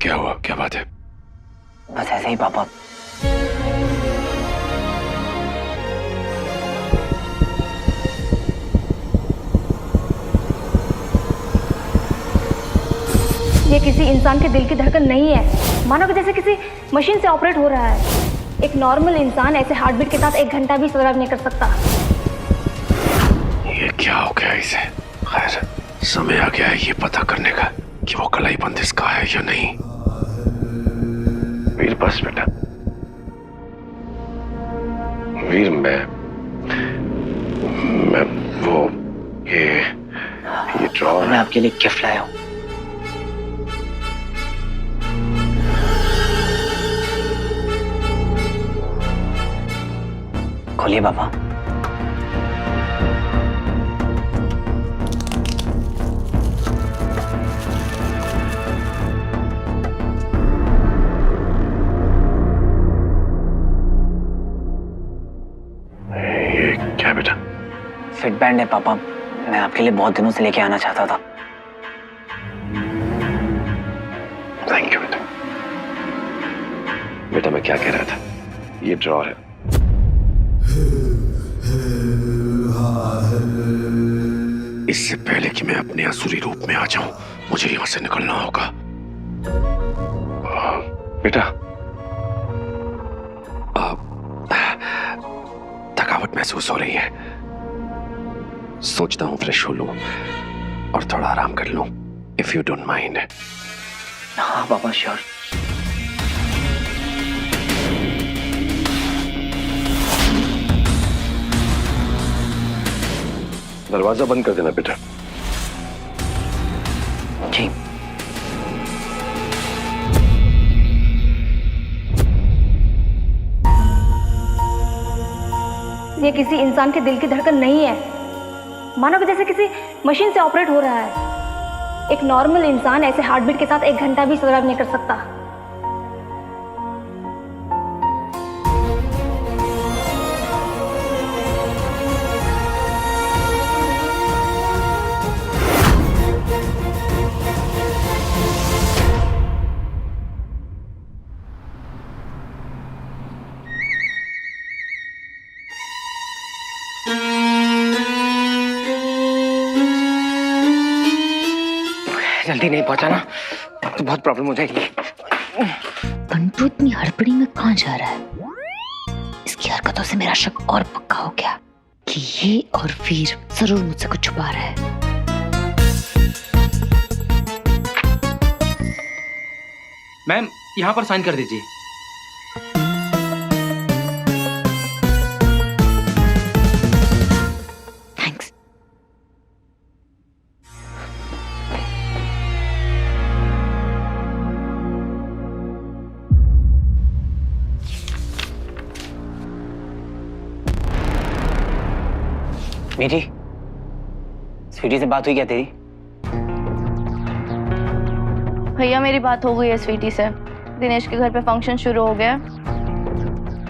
क्या हुआ, क्या बात है? बस ऐसे ही पापा। ये किसी इंसान के दिल की धड़कन नहीं है, मानो कि जैसे किसी मशीन से ऑपरेट हो रहा है। एक नॉर्मल इंसान ऐसे हार्टबीट के साथ 1 घंटा भी सर्वाइव नहीं कर सकता। ये क्या हो गया इसे? खैर, समय आ गया है ये पता करने का कि वो कलाई बंद इसका है या नहीं। वीर बस बेटा, वीर मैं वो ये ड्रॉर मैं आपके लिए गिफ्ट लाया हूँ। खोलिए पापा। ये क्या बेटा? फिट बैंड है पापा, मैं आपके लिए बहुत दिनों से लेके आना चाहता था। थैंक यू बेटा। बेटा मैं क्या कह रहा था, ये ड्रॉर है। इससे पहले कि मैं अपने असुरी रूप में आ जाऊं, मुझे यहां से निकलना होगा। बेटा थकावट महसूस हो रही है, सोचता हूं फ्रेश हो लूं और थोड़ा आराम कर लूं, इफ यू डोंट माइंड। हाँ पापा, श्योर। दरवाजा बंद कर देना बेटा। जी। ये किसी इंसान के दिल की धड़कन नहीं है, मानो कि जैसे किसी मशीन से ऑपरेट हो रहा है। एक नॉर्मल इंसान ऐसे हार्टबीट के साथ 1 घंटा भी सर्वाइव नहीं कर सकता। जल्दी नहीं पहुंचा ना तो बहुत प्रॉब्लम हो जाएगी। बंटू इतनी हड़बड़ी में कहाँ जा रहा है? इसकी हरकतों से मेरा शक और पक्का हो गया कि ये और वीर जरूर मुझसे कुछ छुपा रहा है। मैम, यहाँ पर साइन कर दीजिए। थैंक्स। मीठी, स्वीटी से बात हुई क्या तेरी? भैया मेरी बात हो गई है स्वीटी से। दिनेश के घर पे फंक्शन शुरू हो गया।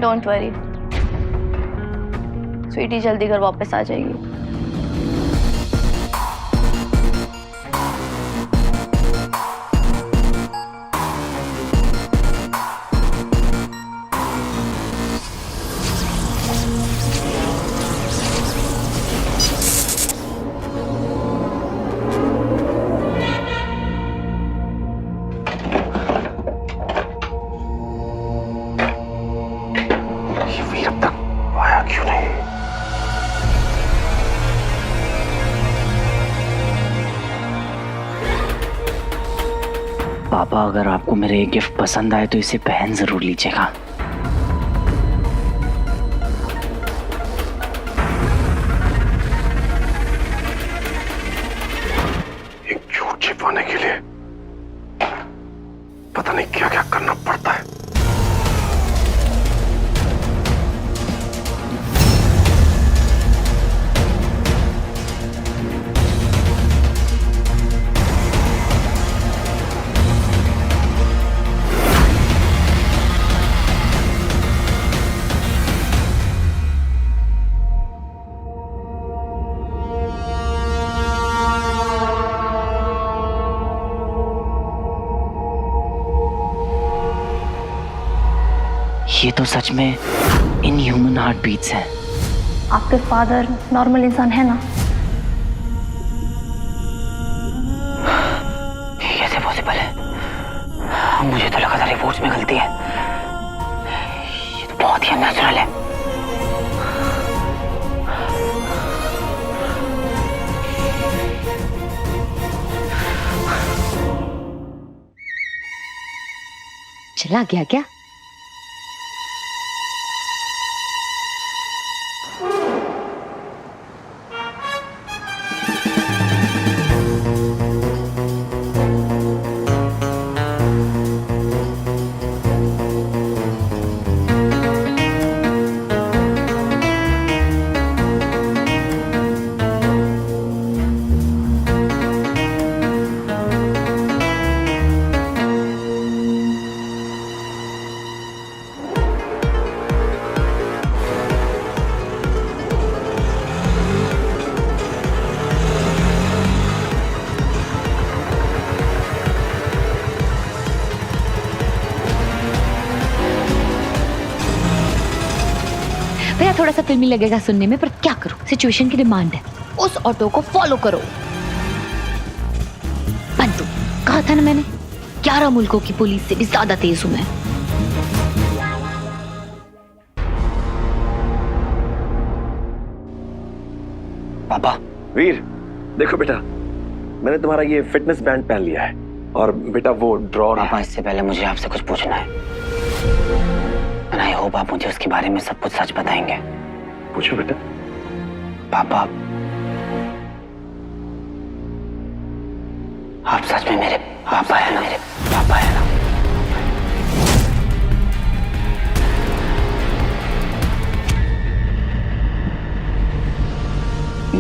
डोंट वरी, स्वीटी जल्दी घर वापस आ जाएगी। वीर अब तक आया क्यों नहीं? पापा, अगर आपको मेरे ये गिफ्ट पसंद आए तो इसे पहन जरूर लीजिएगा। एक झूठ छिपाने के लिए पता नहीं क्या क्या करना पड़ता है। ये तो सच में इनह्यूमन हार्ट बीट्स हैं। आपके फादर नॉर्मल इंसान है ना? ये कैसे पॉसिबल है? मुझे तो लगा था रिपोर्ट्स में गलती है। ये तो बहुत ही अननेचुरल है। चला गया क्या? भैया थोड़ा सा फिल्मी लगेगा सुनने में, पर क्या करूं, सिचुएशन की डिमांड है। उस ऑटो को फॉलो करो। पंतु, कहा था ना मैंने, 11 मुल्कों की पुलिस से भी ज्यादा तेज हूं मैं। पापा। वीर, देखो बेटा, मैंने तुम्हारा ये फिटनेस बैंड पहन लिया है और बेटा वो ड्रॉर। पापा, इससे पहले मुझे आपसे कुछ पूछना है। एंड आई होप आप मुझे उसके बारे में सब कुछ सच बताएंगे। पूछो बेटा। पापा, आप सच में मेरे पापा है ना? मेरे पापा है ना?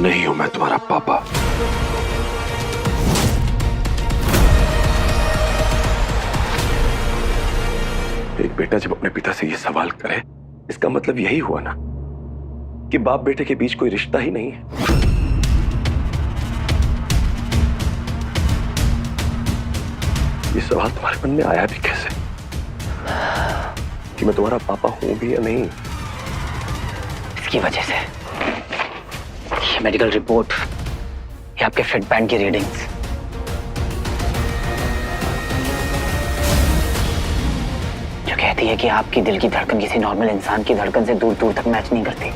नहीं हूं मैं तुम्हारा पापा। एक बेटा जब अपने पिता से ये सवाल करे, इसका मतलब यही हुआ ना कि बाप बेटे के बीच कोई रिश्ता ही नहीं है। ये सवाल तुम्हारे मन में आया भी कैसे कि मैं तुम्हारा पापा हूं भी या नहीं? इसकी वजह से ये मेडिकल रिपोर्ट, ये आपके फिट बैंड की रीडिंग्स, जो कहती है कि आपकी दिल की धड़कन किसी नॉर्मल इंसान की धड़कन से दूर दूर तक मैच नहीं करती।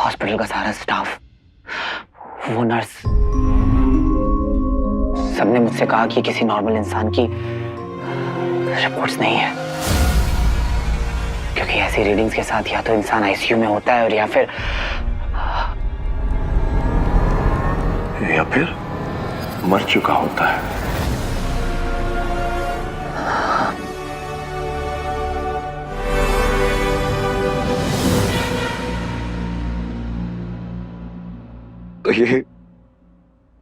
हॉस्पिटल का सारा स्टाफ, वो नर्स, सबने मुझसे कहा कि किसी नॉर्मल इंसान की रिपोर्ट्स नहीं है, क्योंकि ऐसी रीडिंग्स के साथ या तो इंसान आईसीयू में होता है और या फिर मर चुका होता है। तो ये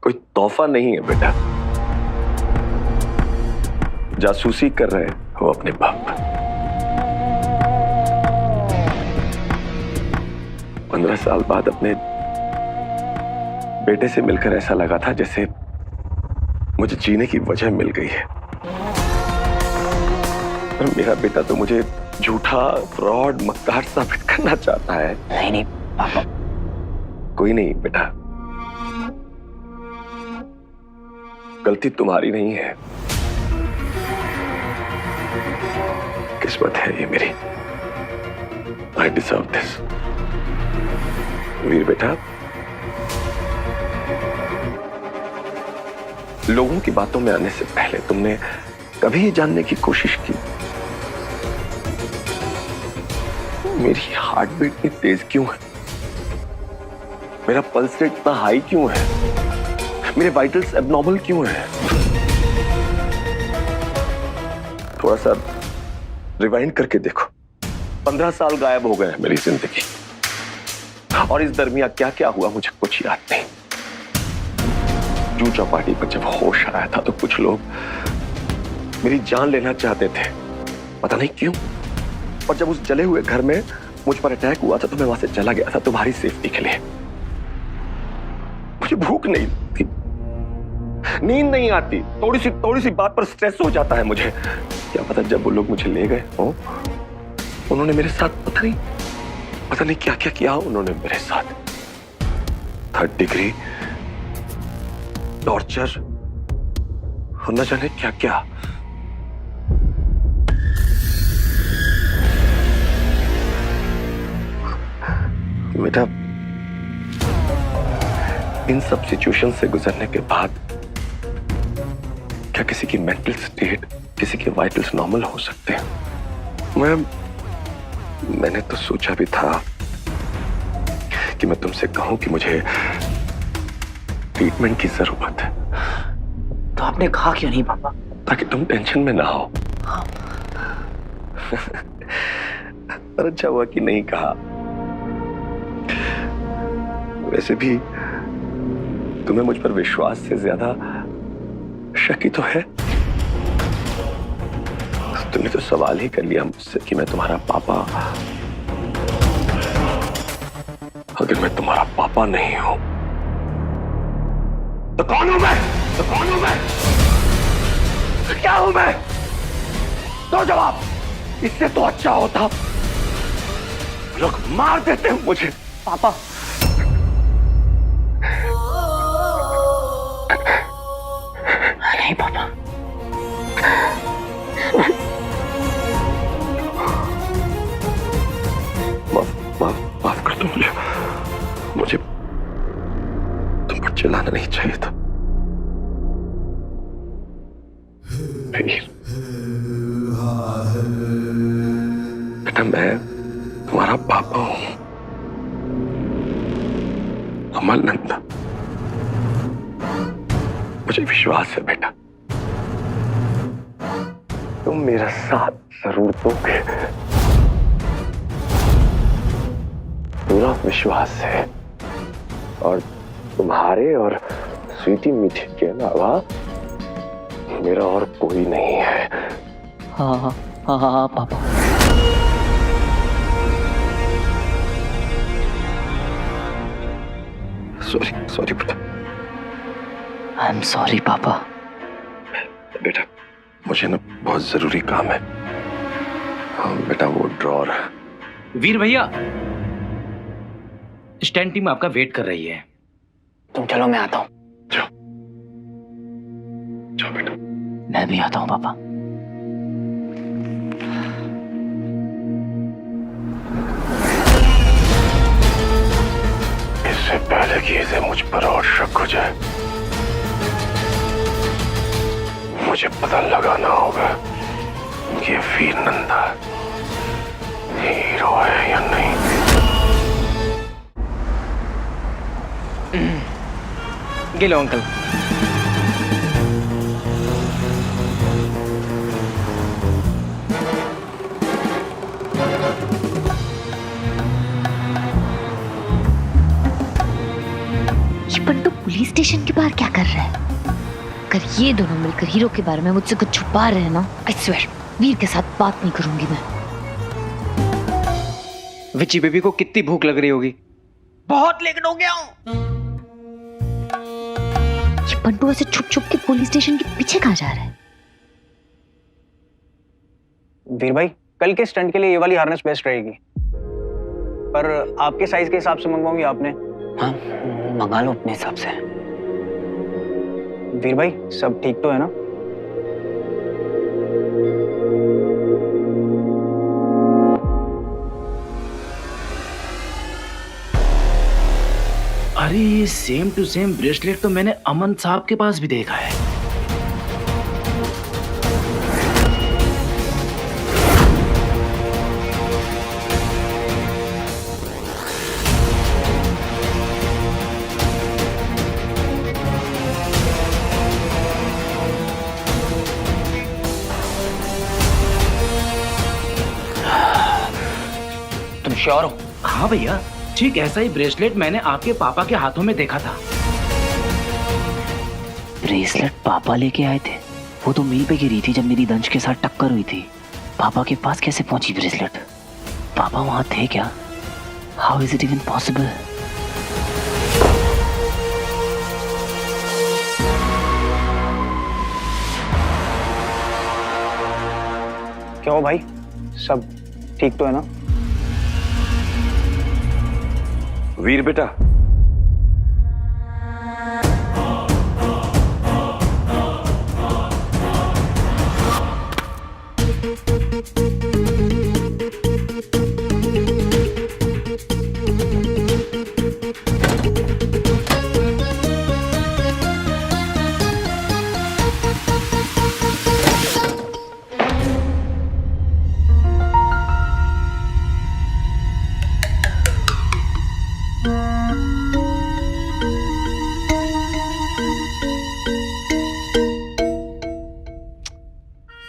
कोई तोहफा नहीं है बेटा। जासूसी कर रहे हो अपने बाप। 15 साल बाद अपने बेटे से मिलकर ऐसा लगा था जैसे मुझे जीने की वजह मिल गई है। पर मेरा बेटा तो मुझे झूठा, फ्रॉड, मक्कार साबित करना चाहता है। नहीं नहीं पापा। कोई नहीं बेटा, गलती तुम्हारी नहीं है, किस्मत है ये मेरी। I deserve this. वीर बेटा, लोगों की बातों में आने से पहले तुमने कभी ये जानने की कोशिश की मेरी हार्ट बीट इतनी तेज क्यों है, मेरा पल्स रेट इतना हाई क्यों है, मेरे वाइटल्स एबनॉर्मल क्यों है? थोड़ा सा रिवाइंड करके देखो। 15 साल गायब हो गए हैं मेरी जिंदगी, और इस दरमियान क्या क्या हुआ मुझे कुछ याद नहीं। जू चौपाटी पर जब होश आया था तो कुछ लोग मेरी जान लेना चाहते थे, पता नहीं क्यों। और जब उस जले हुए घर में मुझ पर अटैक हुआ था तो मैं वहां से चला गया था तुम्हारी सेफ्टी के लिए। मुझे भूख नहीं थी, नींद नहीं आती, थोड़ी सी बात पर स्ट्रेस हो जाता है मुझे। क्या पता जब वो लोग मुझे ले गए हो, उन्होंने मेरे साथ पता नहीं क्या क्या किया उन्होंने मेरे साथ। 3rd डिग्री, टॉर्चर और न जाने क्या क्या। बेटा, इन सब सिचुएशन से गुजरने के बाद क्या किसी की मेंटल स्टेट, किसी के वाइटल्स नॉर्मल हो सकते हैं? मैंने तो सोचा भी था कि मैं तुमसे कहूं कि मुझे ट्रीटमेंट की जरूरत है। तो आपने कहा क्यों नहीं पापा? ताकि तुम टेंशन में ना हो। और अच्छा हुआ कि नहीं कहा। वैसे भी तुम्हें मुझ पर विश्वास से ज्यादा शक ही तो है। तुमने तो सवाल ही कर लिया मुझसे कि मैं तुम्हारा पापा। अगर मैं तुम्हारा पापा नहीं हूं तो कौन हूं मैं? तो क्या हूं मैं? दो जवाब। इससे तो अच्छा होता लोग मार देते मुझे। पापा नहीं पापा, माफ कर दो मुझे तुम पर चिल्लाना नहीं चाहिए था। बेटा, मैं तुम्हारा पापा हूं, अमल नंदा। मुझे विश्वास है बेटा, तुम मेरा साथ जरूर दोगे। पूरा विश्वास है। और तुम्हारे और स्वीटी मीठी के अलावा मेरा और कोई नहीं है। हाँ पापा। सॉरी बेटा। आई एम सॉरी पापा। बेटा, मुझे ना बहुत जरूरी काम है। बेटा, वो ड्रॉर। वीर भैया, स्टैंड टीम आपका वेट कर रही है। तुम चलो, मैं आता हूँ। जाओ बेटा। मैं भी आता हूँ पापा। इससे पहले कि इसे मुझ पर और शक हो जाए, मुझे पता लगाना होगा कि वीर नंदा हीरो है या नहीं। गिलो अंकल। ये पंटू पुलिस स्टेशन के बाहर क्या कर रहा है? अगर ये दोनों मिलकर हीरो के बारे में मुझसे कुछ छुपा रहे हैं ना, आई स्वेयर वीर के साथ बात नहीं करूंगी मैं। विची बेबी को कितनी भूख लग रही होगी। बहुत लेट हो गया हूं। ये पंटू ऐसे छुप छुप के पुलिस स्टेशन के पीछे कहाँ जा रहा है? वीर भाई, कल के स्टंट के लिए ये वाली हार्नेस बेस्ट रहेगी, पर आपके साइज के हिसाब से मंगवाऊंगी आपने। हाँ, मंगा लो अपने हिसाब से। वीर भाई, सब ठीक तो है ना? अरे ये सेम टू सेम ब्रेसलेट तो मैंने अमन साहब के पास भी देखा है। तुम श्योर हो? हाँ भैया, ठीक ऐसा ही ब्रेसलेट मैंने आपके पापा के हाथों में देखा था। ब्रेसलेट पापा लेके आए थे? वो तो मिल पे गिरी थी जब मेरी दंश के साथ टक्कर हुई थी। पापा के पास कैसे पहुंची ब्रेसलेट? पापा वहां थे क्या? How is it even possible? क्या हो भाई, सब ठीक तो है ना? वीर बेटा,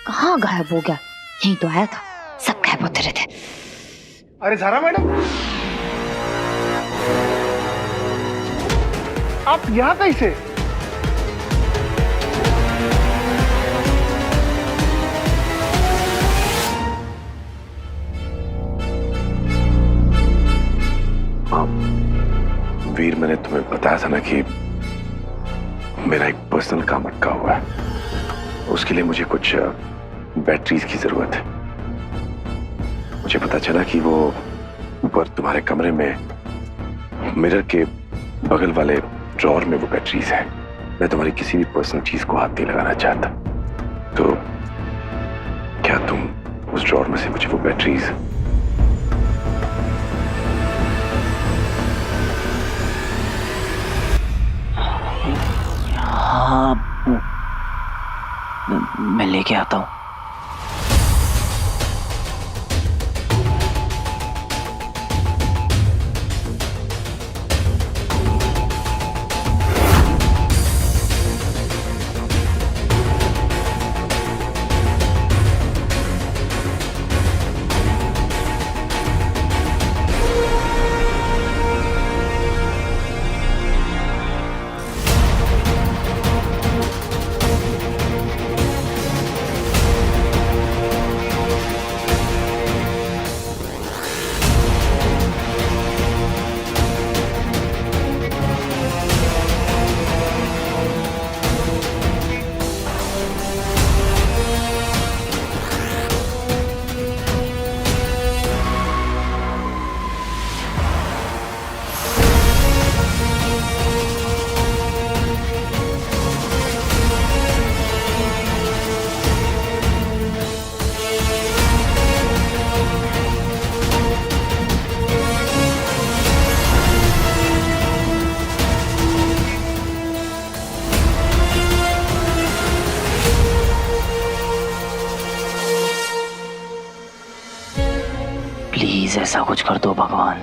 कहाँ गायब हो गया? यहीं तो आया था, सब गायब होते रहते। अरे ज़ारा मैडम, आप यहाँ कैसे? वीर, मैंने तुम्हें बताया था ना कि मेरा एक पर्सनल काम अटका हुआ है। उसके लिए मुझे कुछ बैटरीज की जरूरत है। मुझे पता चला कि वो ऊपर तुम्हारे कमरे में मिरर के बगल वाले ड्रॉर में वो बैटरीज है। मैं तुम्हारी किसी भी पर्सनल चीज को हाथ नहीं लगाना चाहता, तो क्या तुम उस ड्रॉर में से मुझे वो बैटरीज हाँ, मैं लेके आता हूँ। प्लीज ऐसा कुछ कर दो भगवान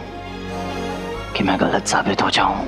कि मैं गलत साबित हो जाऊं।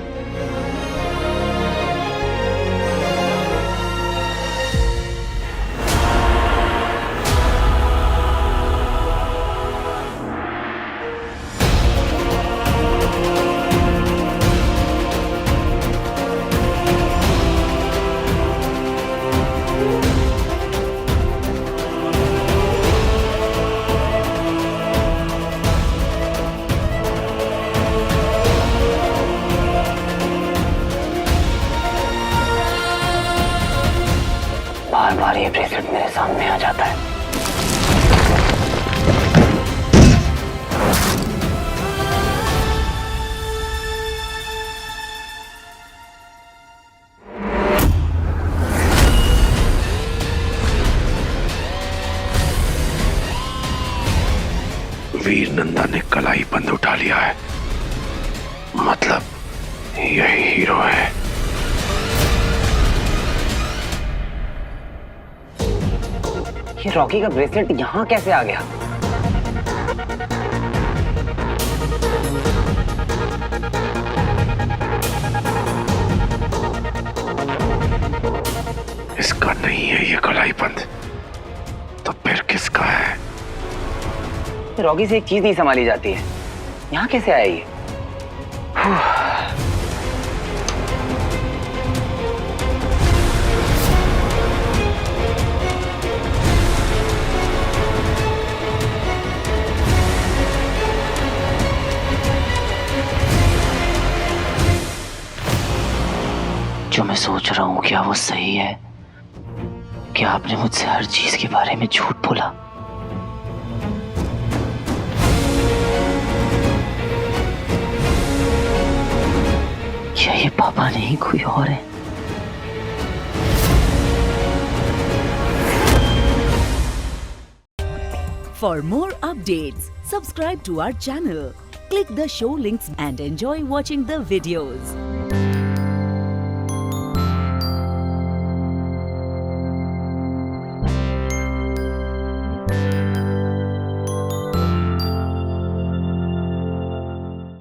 बार बार ये ब्रेसलेट मेरे सामने आ जाता है। वीर नंदा ने कलाई बंद उठा लिया है, मतलब यही हीरो है। ये रॉकी का ब्रेसलेट यहाँ कैसे आ गया? इसका नहीं है ये कलाई बंद, तो फिर किसका है? रॉकी से एक चीज नहीं संभाली जाती है, यहाँ कैसे आया ये? जो मैं सोच रहा हूँ क्या वो सही है? क्या आपने मुझसे हर चीज के बारे में झूठ बोला? क्या ये पापा नहीं कोई और है? For more updates, subscribe to our channel, click the show links and enjoy watching the videos.